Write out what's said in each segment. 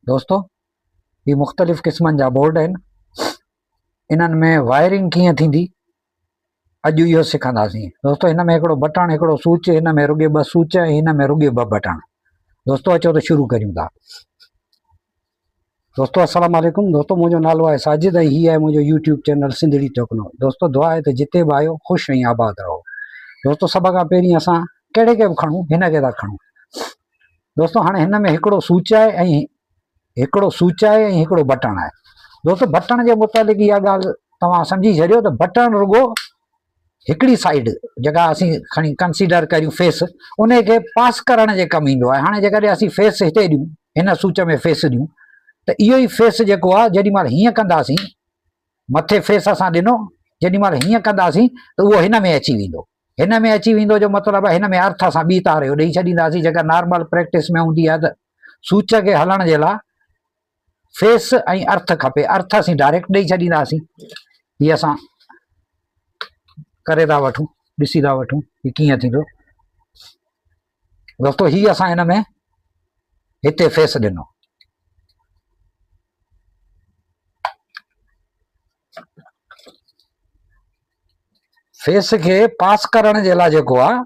दोस्तों ये मुख़्तलिफ़ क़िस्मनि जा बोर्ड आहिनि। इन्हनि में वायरिंग कीअं थींदी अॼु इहो सिखंदासीं। दोस्तों हिन में हिकिड़ो बटण, हिकिड़ो स्विच, हिन में रुॻे ॿ स्विच, हिन में रुॻे ॿ बटण। दोस्तों अचो त शुरू करियूं था। दोस्तों अस्सलाम वालेकुम। दोस्तों मुंहिंजो नालो आहे साजिद ऐं हीअ आहे मुंहिंजो यूट्यूब चैनल सिंधड़ी टेक्नो। दोस्तों दुआ आहे त जिते बि आहियो ख़ुशि ऐं आबाद रहो। दोस्तों सभ खां पहिरीं असां कहिड़े खे बि खणूं, हिन खे था खणूं। दोस्तों हाणे हिन में हिकिड़ो स्विच आहे ऐं हिकिड़ो बटण आहे। दोस्तों बटण जे मुतालिक़ इहा ॻाल्हि तव्हां सम्झी छॾियो त बटण रुॻो हिकिड़ी साइड जेका असीं खणी कंसीडर करियूं फेस, उन खे पास करण जे कमु ईंदो आहे। हाणे जेकॾहिं असीं फेस हिते ॾियूं, हिन स्विच में फेस ॾियूं, त इहो ई फेस जेको आहे जेॾी महिल हीअं कंदासीं, मथे फेस असां ॾिनो, जेॾी महिल हीअं कंदासीं त उहो हिन में अची वेंदो। हिन में अची वेंदो जो मतिलबु आहे हिन में अर्थ असां ॿी तार जो ॾेई छॾींदासीं। जेका नॉर्मल प्रैक्टिस में हूंदी आहे त स्विच खे हलण जे लाइ फेस ऐं अर्थ खपे, अर्थ असीं डायरेक्ट ॾेई छॾींदासीं। हीअ असां करे था वठूं, ॾिसी था वठूं हीअ कीअं थींदो। दोस्तों हीअ असां हिन में हिते फेस ॾिनो, फेस खे पास करण जे लाइ जेको आहे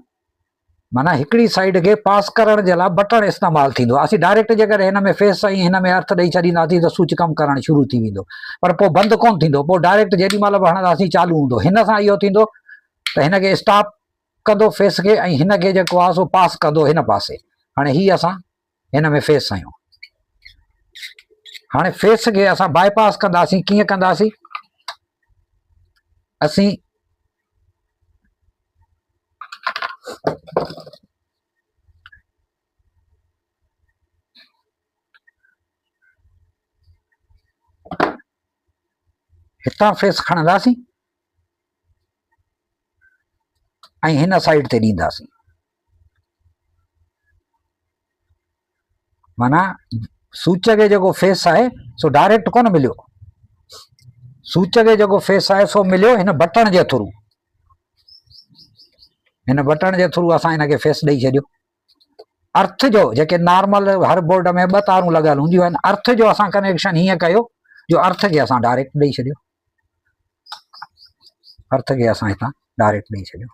माना हिकिड़ी साइड खे पास करण जे लाइ बटण इस्तेमालु थींदो आहे। असीं डायरेक्ट जेकर हिन में फेस ऐं हिन में अर्थ ॾेई छॾींदासीं त स्विच कमु करणु शुरू थी वेंदो, पर पोइ बंदि कोन थींदो। पोइ डायरेक्ट जेॾी महिल बि हणंदासीं चालू हूंदो। हिन सां इहो थींदो त हिन खे स्टॉप कंदो फेस खे, ऐं हिन खे जेको आहे सो पास कंदो हिन पासे। हाणे हीअ असां हिन में फेस आहियूं। हाणे फेस खे असां बाईपास कंदासीं। कीअं कंदासीं? असीं हितां फेस खणंदासीं ऐं हिन साइड ते ॾींदासीं। माना स्विच खे जेको फेस आहे सो डायरेक्ट कोन मिलियो, स्विच खे जेको फेस आहे सो मिलियो हिन बटण जे थ्रू। हिन बटण जे थ्रू असां हिन खे फेस ॾेई छॾियो। अर्थ जो जेके नॉर्मल हर बोर्ड में ॿ तारूं लॻियल हूंदियूं आहिनि, अर्थ जो असां कनेक्शन हीअं कयो जो अर्थ खे असां डायरेक्ट ॾेई छॾियो, अर्थ खे असां हितां डायरेक्ट ॾेई छॾियो।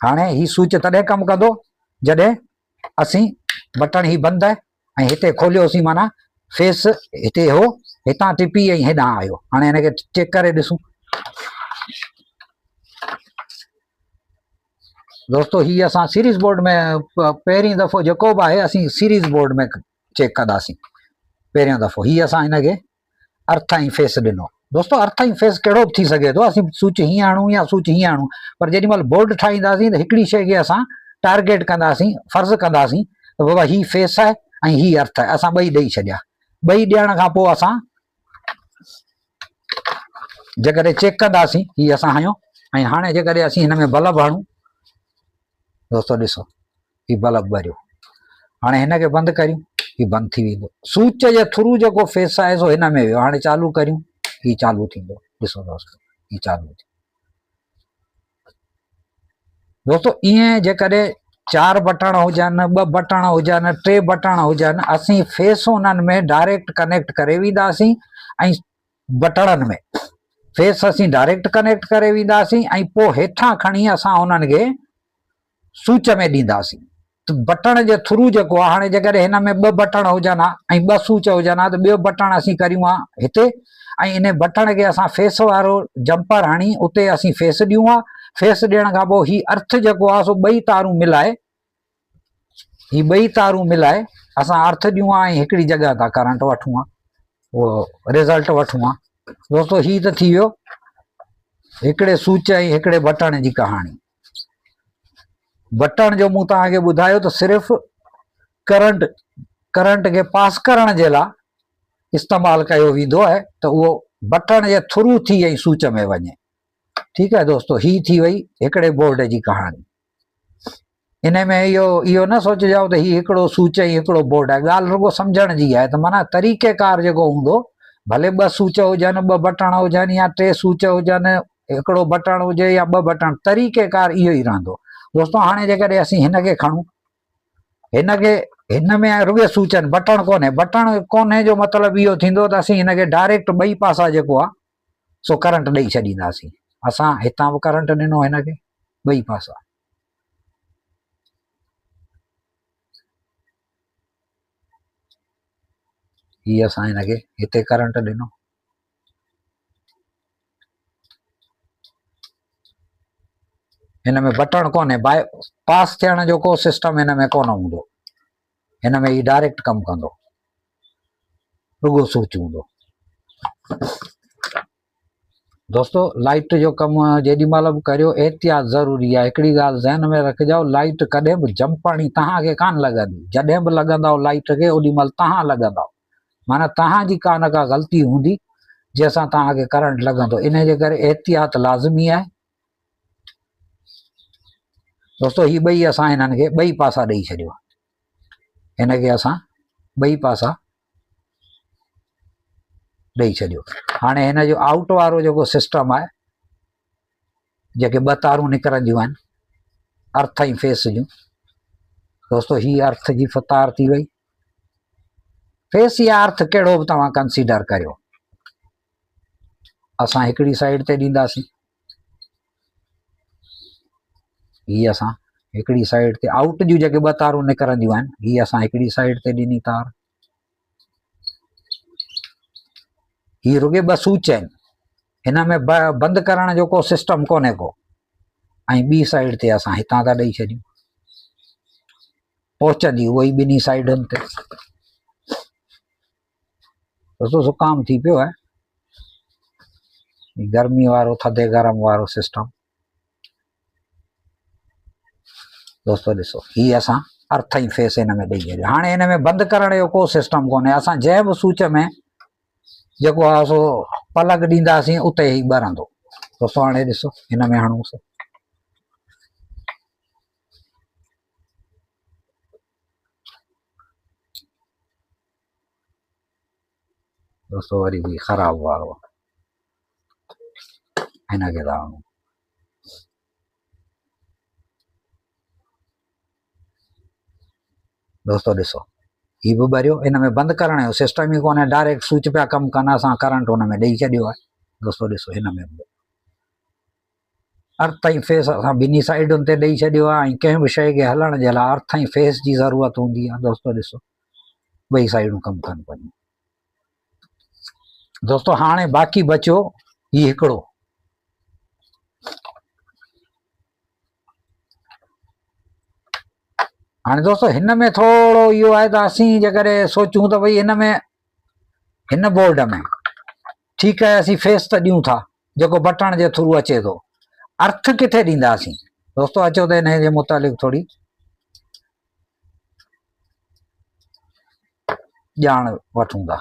हाणे ही स्विच तॾहिं कमु कंदो जॾहिं असीं बटण ही बंदि आहे ऐं हिते खोलियोसीं, माना फेस हिते हो, हितां टिपी ऐं हेॾां आयो। हाणे हिन खे चेक करे ॾिसूं। दोस्तों हीअ असां सीरीज़ बोर्ड में पहिरीं दफ़ो जेको बि आहे असीं सीरीज़ बोर्ड में चेक कंदासीं पहिरियों दफ़ो। हीअ असां हिन खे अर्थ ऐं फेस ॾिनो। दोस्तों अर्थ ऐं फेस कहिड़ो बि थी सघे थो, असीं स्विच हीअं हणूं या स्विच हीअं हणूं, पर जेॾी महिल बोर्ड ठाहींदासीं त हिकिड़ी शइ खे असां टारगेट कंदासीं, फर्ज़ु कंदासीं त बाबा ही फेस आहे ऐं ही अर्थ आहे। असां ॿई ॾेई छॾिया। ॿई ॾियण खां पोइ असां जेकॾहिं चेक कंदासीं, ही असां हयूं। ऐं हाणे जेकॾहिं असीं हिन में बल्ब हणूं, दोस्तों ॾिसो ही बल्ब ॿरियो। हाणे हिन खे बंदि करियूं, ही बंदि थी वेंदो। स्विच जे थ्रू जेको फेस आहे सो हिन में वियो। हाणे चालू करियूं, ही चालू थींदो। ॾिसो दोस्तों ही चालू थी। दोस्तों ईअं जेकॾहिं 4 बटण हुजनि, 2 बटण हुजनि, 3 बटण हुजनि, असीं फेस उन्हनि में डायरेक्ट कनेक्ट करे वेंदासीं ऐं बटणनि में फेस असीं डायरेक्ट कनेक्ट करे वेंदासीं ऐं पोइ हेठां खणी असां उन्हनि खे स्विच में ॾींदासीं। त बटण जे थ्रू जेको आहे, हाणे जेकॾहिं हिन में 2 बटण हुजनि हा ऐं 2 स्विच हुजनि हा त ॿियो बटण असीं करियूं हा हिते, ऐं इन बटण खे असां फेस वारो जंपर हणी उते असीं फेस ॾियूं हा। फेस ॾियण खां पोइ ही अर्थ जेको आहे सो ॿई तारूं मिलाए, ही ॿई तारूं मिलाए असां अर्थ ॾियूं हा ऐं हिकिड़ी जॻह तां करंट वठूं हा, उहो रिज़ल्ट वठूं हा। दोस्तों ही त थी वियो हिकिड़े स्विच ऐं हिकिड़े बटण जी कहाणी। बटण जो मूं तव्हांखे ॿुधायो त सिर्फ़ु करंट खे पास करण जे लाइ इस्तेमालु कयो वेंदो आहे, त उहो बटण जे थ्रू थी ऐं स्विच में वञे। ठीकु आहे दोस्तों, ही थी वई हिकिड़े बोर्ड जी कहाणी। इन में इहो न सोचिजो त ही हिकिड़ो स्विच ऐं हिकिड़ो बोर्ड आहे। ॻाल्हि रुॻो सम्झण जी आहे। त माना तरीक़ेकार जेको हूंदो, भले 2 स्विच हुजनि, 2 बटण हुजनि या 3 स्विच हुजनि, हिकिड़ो बटण हुजे या 2 बटण, तरीक़ेकार इहो ई रहंदो। दोस्तों हाणे जेकॾहिं असीं हिन खे खणूं, हिनखे हिन में रुॻे सूचन बटण कोन्हे जो मतिलबु इहो थींदो त असीं हिनखे डायरेक्ट ॿई पासा जेको आहे सो करंट ॾेई छॾींदासीं। असां हितां बि करंट ॾिनो हिनखे ॿई पासा, हीअ असां हिनखे हिते करंट ॾिनो, हिन में बटण कोन्हे, बाए पास थियण जो को सिस्टम हिन में कोन हूंदो, हिन में ही डायरेक्ट कमु कंदो, रुॻो स्विच हूंदो। दोस्तों लाइट जो कमु जेॾी महिल बि करियो एहतियात ज़रूरी आहे। हिकिड़ी ॻाल्हि ज़हन में रखिजो, लाइट कॾहिं बि जंपणी तव्हांखे कान लॻंदी, जॾहिं बि लॻंदव लाइट खे ओॾी महिल तव्हां लॻंदव, माना तव्हांजी का न का ग़लती हूंदी जंहिंसां तव्हांखे करंट लॻंदो, इन जे करे एहतियात लाज़मी आहे। दोस्तों ही ॿई असां हिननि खे ॿई पासा ॾेई छॾियो, हिनखे असां ॿई पासा ॾेई छॾियो। हाणे हिन जो आउट वारो जेको सिस्टम आहे, जेके ॿ तारूं निकिरंदियूं आहिनि अर्थ ऐं फेस जूं, दोस्तों ही अर्थ जी तार थी वई, फेस या अर्थ कहिड़ो बि तव्हां कंसीडर करियो, असां हिकिड़ी साइड ते ॾींदासीं, ही असां हिकिड़ी साइड ते आउट जूं जेके ॿ तारूं निकिरंदियूं आहिनि, ही असां हिकिड़ी साइड ते ॾिनी तार, ही रुॻे ॿ सूच आहिनि, हिन में बंदि करण जो को सिस्टम कोन्हे को, ऐं ॿी साइड ते असां हितां था ॾेई छॾियूं, पहुचंदी उहो ई ॿिन्ही साइडुनि ते। दोस्तों ज़ुकाम थी पियो आहे, गर्मी वारो थधे गरम वारो सिस्टम। दोस्तों ॾिसो ही असां अर्थ ऐं फेस हिन में ॾेई छॾियो। हाणे हिन में बंदि करण जो को सिस्टम कोन्हे, असां जंहिं बि सूच में जेको आहे सो पलग ॾींदासीं उते ई ॿरंदो। दोस्तों हाणे ॾिसो हिन में हणूंसि, दोस्तों वरी बि ख़राब वारो हिनखे था हणूं, दोस्तों ॾिसो ही बि ॿरियो, हिन में बंदि करण जो सिस्टम ई कोन्हे, डायरेक्ट स्विच पिया कमु कनि, असां करंट हुन में ॾेई छॾियो आहे। दोस्तों ॾिसो हिन में बि अर्थ ऐं फेस असां ॿिन्ही साइडुनि ते ॾेई छॾियो आहे, ऐं कंहिं बि शइ खे हलण जे लाइ अर्थ ऐं फेस जी ज़रूरत हूंदी आहे। दोस्तों ॾिसो ॿई साइडूं कमु कनि पियूं। दोस्तों हाणे बाक़ी बचियो ही हिकिड़ो, हाणे दोस्तों हिन में थोरो इहो आहे त असीं जेकॾहिं सोचूं त भई हिन में हिन बोर्ड में ठीकु आहे असीं फेस त ॾियूं था जेको बटण जे थ्रू अचे थो, अर्थ किथे ॾींदासीं? दोस्तों अचो त हिन जे मुतालिक़ थोरी ॼाण वठूं था।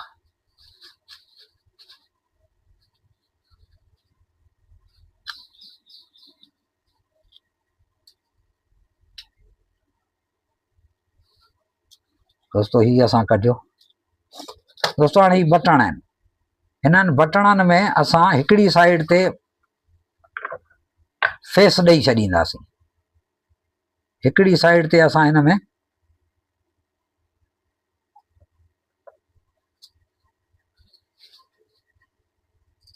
दोस्तों ही असां कढियो। दोस्तों हाणे ही बटण आहिनि, हिननि बटणनि में असां हिकिड़ी साइड ते फेस ॾेई छॾींदासीं, हिकिड़ी साइड ते असां हिन में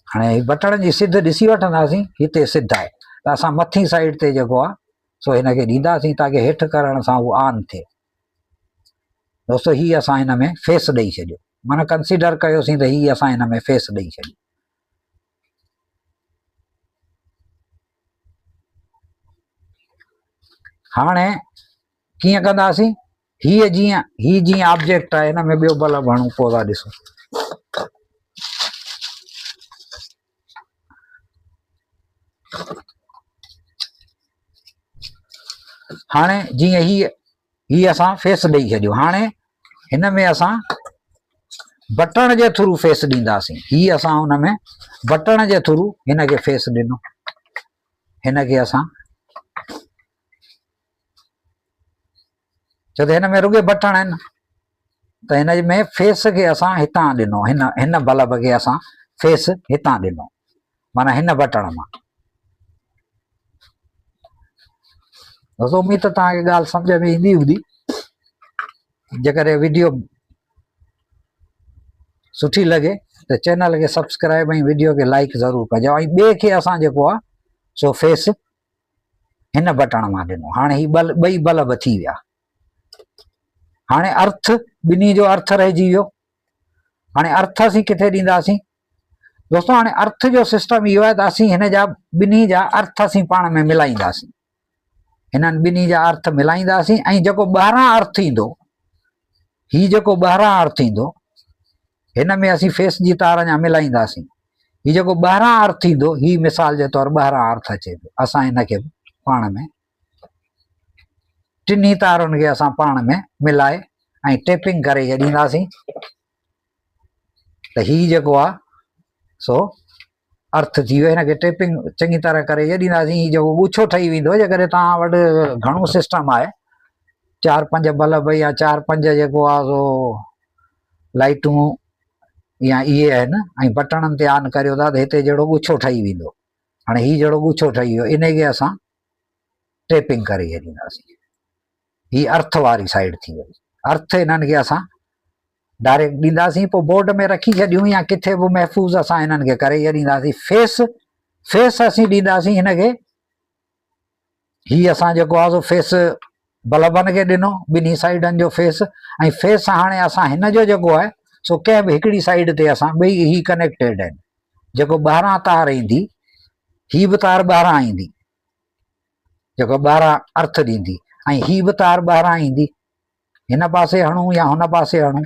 हाणे बटण जी सिध ॾिसी वठंदासीं, हिते सिध आहे त असां मथी साइड ते जेको आहे सो हिनखे ॾींदासीं ताकी हेठि करण सां उहो ऑन थिए। दोस्तों ही असां हिन में फेस ॾेई छॾियो, माना कंसीडर कयोसीं त ही असां हिन में फेस ॾेई छॾियो। हाणे कीअं कंदासीं, हीअ जीअं ऑब्जेक्ट आहे, हिन में ॿियो बल्ब हणूं पोइ था ॾिसो। हाणे जीअं ही असां फेस ॾेई छॾियो, हाणे हिन में असां बटण जे थ्रू फेस ॾींदासीं, ही असां हुन में बटण जे थ्रू हिनखे फेस ॾिनो, हिनखे असां छो त हिन में रुॻे बटण आहिनि त हिन में फेस खे असां हितां ॾिनो, हिन बल्ब खे असां फेस हितां ॾिनो, माना हिन बटण मां। दोस्तों उम्मीद त तव्हांखे ॻाल्हि सम्झ में ईंदी हूंदी। जेकर वीडियो सुठी लगे तो चैनल के सब्सक्राइब ऐं वीडियो के लाइक ज़रूर कजो। ऐं ॿिए खे असां जेको आहे सो फेस हिन बटण मां ॾिनो। हाणे ही ॿई बल्ब थी विया। हाणे अर्थ ॿिन्ही जो अर्थ रहिजी वियो। हाणे अर्थ असीं किथे ॾींदासीं दोस्तों? हाणे अर्थ जो सिस्टम इहो आहे त असीं हिन जा ॿिन्ही जा अर्थ असीं पाण में मिलाईंदासीं। हिननि ॿिन्ही जा अर्थ मिलाईंदासीं ऐं जेको ॿाहिरां अर्थ ईंदो, ही जेको ॿाहिरां अर्थ ईंदो हिन में असीं फेस जी तार अञा मिलाईंदासीं। ही जेको ॿाहिरां अर्थ ईंदो, ही मिसाल जे तौरु ॿाहिरां अर्थ अचे थो, असां हिनखे पाण में टिनी तारुनि खे असां पाण में मिलाए ऐं टेपिंग करे छॾींदासीं त ही जेको आहे सो अर्थ थी वियो। हिनखे टेपिंग चङी तरह करे छॾींदासीं। ही जेको गुच्छो ठही वेंदो, जेकॾहिं तव्हां वटि घणो सिस्टम आहे, 4-5 बल्ब या 4-5 जेको आहे सो लाइटूं या इहे आहिनि ऐं बटणनि ते ऑन करियो था त हिते जहिड़ो गुच्छो ठही वेंदो। हाणे ही जहिड़ो गुच्छो ठही वियो, इन खे असां टेपिंग करे छॾींदासीं। ही अर्थ वारी साइड थी वई। अर्थ हिननि खे असां डायरेक्ट ॾींदासीं, पोइ बोर्ड में रखी छॾियूं या किथे बि महफ़ूज़ असां हिननि खे करे छॾींदासीं। फेस असीं ॾींदासीं हिनखे। ही असां जेको आहे सो फेस बल्बनि खे ॾिनो, ॿिन्ही साइडनि जो फेस। ऐं फेस हाणे असां हिन जो जेको आहे सो कंहिं बि हिकिड़ी साइड ते असां ॿई ही कनेक्टेड आहिनि। जेको ॿाहिरां तार ईंदी, ही बि तार ॿाहिरां ईंदी, जेको ॿाहिरां अर्थ ॾींदी, ऐं ही बि तार ॿाहिरां ईंदी। हिन पासे हणूं या हुन पासे हणूं,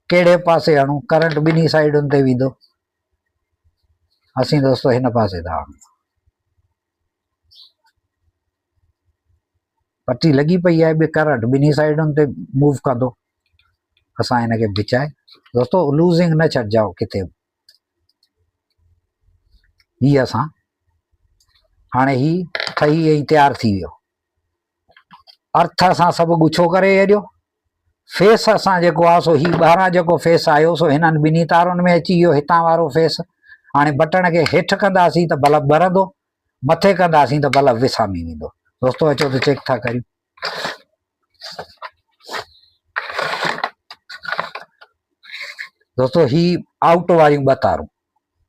कहिड़े पासे हणूं, करंट ॿिन्ही साइडुनि ते वेंदो। असीं दोस्तो हिन पासे था हणूं। पटी लॻी पई आहे, ॿिए करंट ॿिन्ही साइडुनि ते मूव कंदो। असां हिनखे बिचाए दोस्तो लूज़िंग न छॾिजाओ किथे बि। ही असां हाणे ही ठही ऐं तयारु थी वियो। अर्थ असां सभु गुच्छो करे छॾियो। फेस असां जेको आहे सो ही ॿाहिरां जेको फेस आयो सो हिननि ॿिन्ही तारुनि में अची वियो, हितां वारो फेस। हाणे बटण खे हेठि कंदासीं त बल्ब ॿरंदो, मथे कंदासीं त बल्ब विसामी वेंदो। दोस्तो अचो त चेक था करियूं। दोस्तो ही आउट वारियूं ॿ तारूं,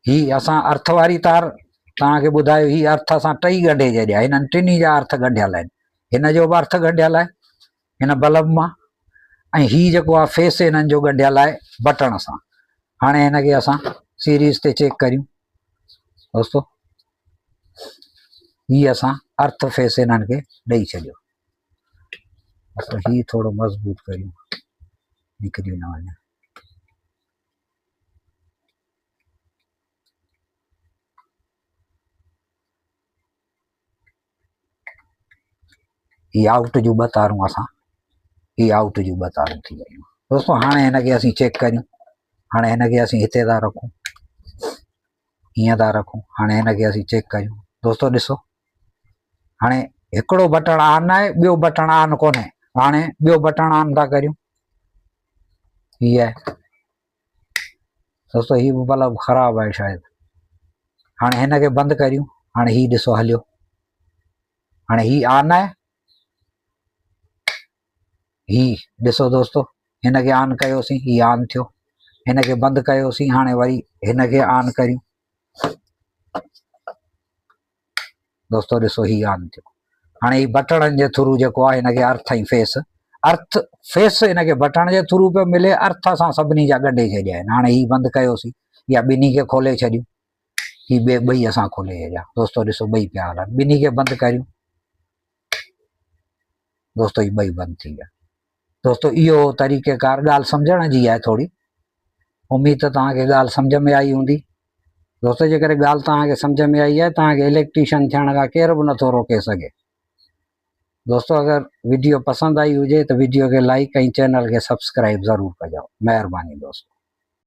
ही असां अर्थ वारी तार तव्हांखे ॿुधायो, ही अर्थ असां टई ॻंढे छॾिया। हिननि टिनी जा अर्थ ॻंढियल आहिनि। हिन जो बि अर्थ ॻंढियल आहे हिन बल्ब मां, ऐं ही जेको आहे फेस हिननि जो ॻंढियल आहे बटण सां। हाणे हिनखे असां सीरीज़ ते चेक करियूं दोस्तो। ही असां अर्थ फेस हिननि खे ॾेई छॾियो। ही थोरो मज़बूत करियूं, निकिरी न वञे। ही आउट जूं ॿ तारूं असां, ही आउट जूं ॿ तारूं थी वियूं दोस्तो। हाणे हिनखे असीं चेक करियूं। हाणे हिनखे असीं हिते था रखूं, हीअं था रखूं। हाणे हिनखे असीं चेक करियूं दोस्तो। ॾिसो हाणे हिकिड़ो बटण ऑन आहे, ॿियो बटण ऑन कोन्हे। हाणे ॿियो बटण ऑन था करियूं, ही आहे दोस्तो। ही बल्ब ख़राबु आहे शायदि। हाणे हिनखे बंदि करियूं। हाणे ही ॾिसो हलियो। हाणे ही ऑन आहे, ही ॾिसो दोस्तो। हिनखे ऑन कयोसीं, ही ऑन थियो। हिनखे बंदि कयोसीं, हाणे वरी हिनखे ऑन करियूं दोस्तो। ॾिसो ही ऑन थियो। हाणे ही बटणनि जे थ्रू जेको आहे हिनखे अर्थ ऐं फेस हिनखे बटण जे थ्रू पियो मिले। अर्थ असां सभिनी जा ॻंढे छॾिया आहिनि। हाणे ही बंदि कयोसीं या ॿिन्ही खे खोले छॾियूं। ही ॿई असां खोले छॾिया दोस्तो। ॾिसो ॿई पिया हलनि। ॿिन्ही खे बंदि करियूं दोस्तो। ही ॿई बंदि थी विया दोस्तो। इहो तरीक़ेकार ॻाल्हि सम्झण जी आहे थोरी। उमेद त तव्हांखे ॻाल्हि सम्झ में आई हूंदी दोस्तो। जेकर ॻाल्हि तव्हांखे सम्झ में आई आहे, तव्हांखे इलेक्ट्रीशियन थियण खां केर बि नथो रोके सघे दोस्तो। अगरि वीडियो पसंदि आई हुजे त वीडियो खे लाइक ऐं चैनल खे सब्सक्राइब ज़रूरु कजो। महिरबानी दोस्तो।